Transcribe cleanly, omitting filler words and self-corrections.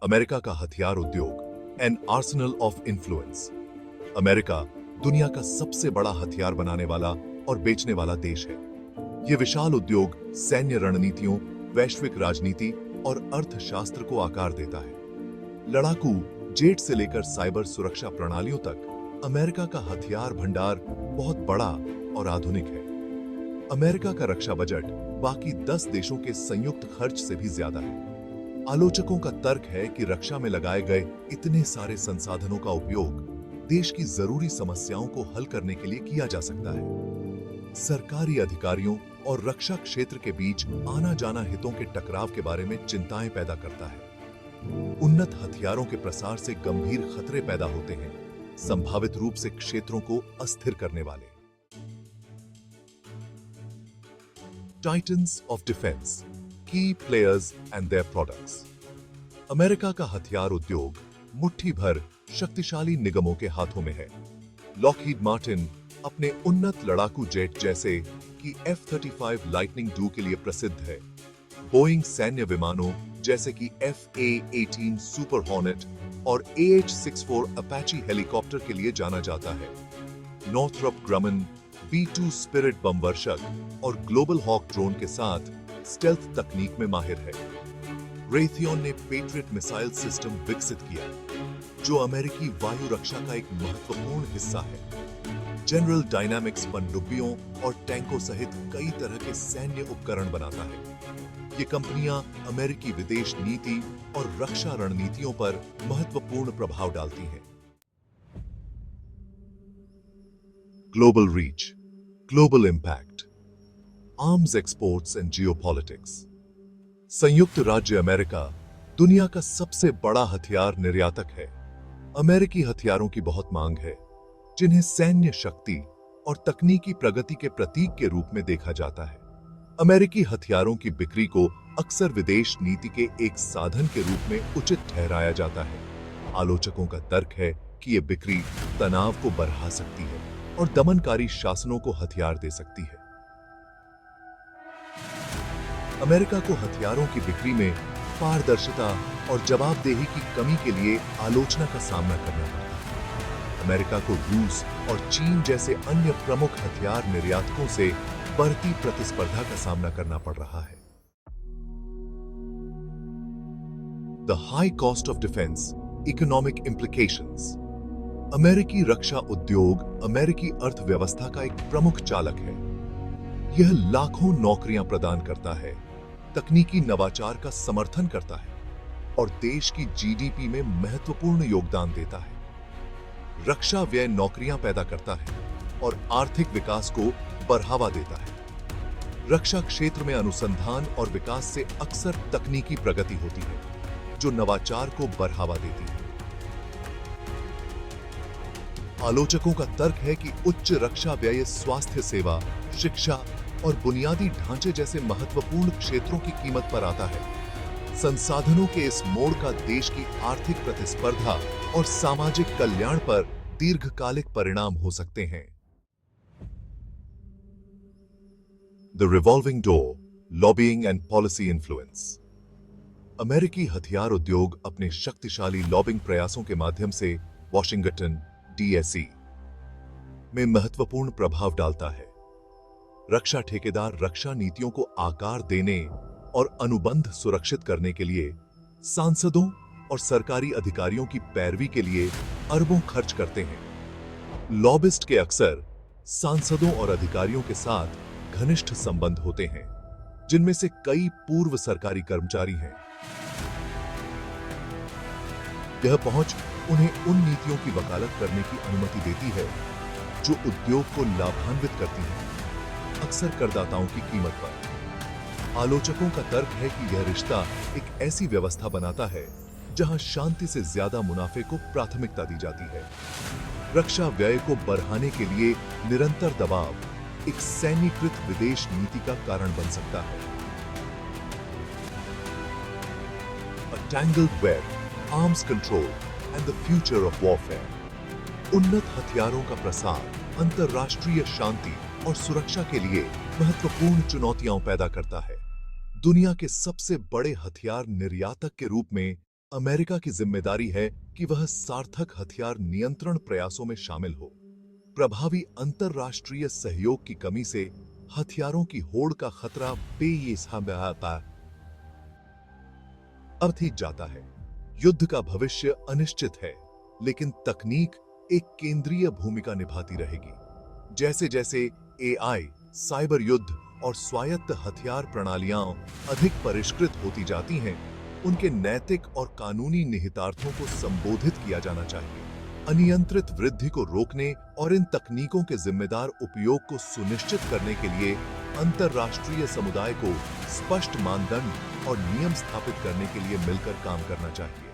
America का हथियार उद्योग, an arsenal of influence. America दुनिया का सबसे बड़ा हथियार बनाने वाला और बेचने वाला देश है। यह विशाल उद्योग सैन्य रणनीतियों, वैश्विक राजनीति और अर्थशास्त्र को आकार देता है। लड़ाकू जेट से लेकर साइबर सुरक्षा प्रणालियों तक अमेरिका का हथियार भंडार बहुत बड़ा और आधुनिक है। अमेरिका का रक्षा बजट बाकी 10 देशों के संयुक्त खर्च से भी ज्यादा है। आलोचकों का तर्क है कि रक्षा में लगाए गए इतने सारे संसाधनों का उपयोग देश की जरूरी समस्याओं को हल करने के लिए किया जा सकता है। सरकारी अधिकारियों और रक्षा क्षेत्र के बीच आना जाना हितों के टकराव के बारे में चिंताएं पैदा करता है। उन्नत हथियारों के प्रसार से गंभीर खतरे पैदा होते हैं, संभावित रूप से क्षेत्रों को अस्थिर करने वाले। टाइटन्स ऑफ डिफेंस, की players and their products. America का हथियार उद्योग मुट्ठी भर शक्तिशाली निगमों के हाथों में है। लॉकहीड मार्टिन अपने उन्नत लड़ाकू जेट जैसे कि F-35 लाइटनिंग II के लिए प्रसिद्ध है। बोइंग सैन्य विमानों जैसे कि FA-18 सुपर हॉर्नेट और AH-64 अपाची हेलीकॉप्टर के लिए जाना जाता है। नॉर्थरॉप ग्रमन B-2 स्पिरिट बम वर्षक और ग्लोबल हॉक ड्रोन के साथ स्टेल्थ तकनीक में माहिर है। रेथियन ने पेट्रियट मिसाइल सिस्टम विकसित किया, जो अमेरिकी वायु रक्षा का एक महत्वपूर्ण हिस्सा है। जनरल डायनामिक्स पनडुब्बियों और टैंकों सहित कई तरह के सैन्य उपकरण बनाता है। ये कंपनियां अमेरिकी विदेश नीति और रक्षा रणनीतियों पर महत्वपूर्ण प्रभाव डालती हैं। Global reach, global impact, arms exports and geopolitics. संयुक्त राज्य अमेरिका दुनिया का सबसे बड़ा हथियार निर्यातक है। अमेरिकी हथियारों की बहुत मांग है, जिन्हें सैन्य शक्ति और तकनीकी प्रगति के प्रतीक के रूप में देखा जाता है। अमेरिकी हथियारों की बिक्री को अक्सर विदेश नीति के एक साधन के रूप में उचित ठहराया जाता है। आलोचकों का तर्क है कि यह बिक्री तनाव को बढ़ा सकती है और दमनकारी शासनों को हथियार दे सकती है। अमेरिका को हथियारों की बिक्री में पारदर्शिता और जवाबदेही की कमी के लिए आलोचना का सामना करना पड़ता है। अमेरिका को रूस और चीन जैसे अन्य प्रमुख हथियार निर्यातकों से बढ़ती प्रतिस्पर्धा का सामना करना पड़ रहा है। The high cost of defence, economic implications. अमेरिकी रक्षा उद्योग अमेरिकी अर्थव्यवस्था का एक प्रमुख चालक है। यह लाखों नौकरियां प्रदान करता है, तकनीकी नवाचार का समर्थन करता है और देश की जीडीपी में महत्वपूर्ण योगदान देता है। रक्षा व्यय नौकरियां पैदा करता है और आर्थिक विकास को बढ़ावा देता है। रक्षा क्षेत्र में अनुसंधान और विकास से अक्सर तकनीकी प्रगति होती है, जो नवाचार को बढ़ावा देती है। आलोचकों का तर्क है कि उच्च रक्षा व्यय स्वास्थ्य सेवा, शिक्षा और बुनियादी ढांचे जैसे महत्वपूर्ण क्षेत्रों की कीमत पर आता है। संसाधनों के इस मोड़ का देश की आर्थिक प्रतिस्पर्धा और सामाजिक कल्याण पर दीर्घकालिक परिणाम हो सकते हैं। The revolving door, lobbying and policy influence. अमेरिकी हथियार उद्योग अपने शक्तिशाली लॉबिंग प्रयासों के माध्यम से वॉशिंगटन डीएसी में महत्वपूर्ण प्रभाव डालता है। रक्षा ठेकेदार रक्षा नीतियों को आकार देने और अनुबंध सुरक्षित करने के लिए सांसदों और सरकारी अधिकारियों की पैरवी के लिए अरबों खर्च करते हैं। लॉबिस्ट के अक्सर सांसदों और अधिकारियों के साथ घनिष्ठ संबंध होते हैं, जिनमें से कई पूर्व सरकारी कर्मचारी हैं। यह पहुंच उन्हें उन नीतियों की वकालत करने की अनुमति देती है जो उद्योग को लाभान्वित करती हैं, अक्सर करदाताओं की कीमत पर। आलोचकों का तर्क है कि यह रिश्ता एक ऐसी व्यवस्था बनाता है जहां शांति से ज्यादा मुनाफे को प्राथमिकता दी जाती है। रक्षा व्यय को बढ़ाने के लिए निरंतर दबाव एक सैन्यीकृत विदेश नीति का कारण बन सकता है। A tangled web, arms control and the future of warfare. उन्नत हथियारों का प्रसार अंतर्राष्ट्रीय शांति और सुरक्षा के लिए महत्वपूर्ण चुनौतियां पैदा करता है। दुनिया के सबसे बड़े हथियार निर्यातक के रूप में अमेरिका की जिम्मेदारी है कि वह सार्थक हथियार नियंत्रण प्रयासों में शामिल हो। प्रभावी अंतरराष्ट्रीय सहयोग की कमी से हथियारों की होड़ का खतरा अर्थ ही जाता है। युद्ध का भविष्य अनिश्चित है, लेकिन तकनीक एक केंद्रीय भूमिका निभाती रहेगी। जैसे जैसे एआई, साइबर युद्ध और स्वायत्त हथियार प्रणालियां अधिक परिष्कृत होती जाती हैं, उनके नैतिक और कानूनी निहितार्थों को संबोधित किया जाना चाहिए। अनियंत्रित वृद्धि को रोकने और इन तकनीकों के जिम्मेदार उपयोग को सुनिश्चित करने के लिए अंतरराष्ट्रीय समुदाय को स्पष्ट मानदंड और नियम स्थापित करने के लिए मिलकर काम करना चाहिए।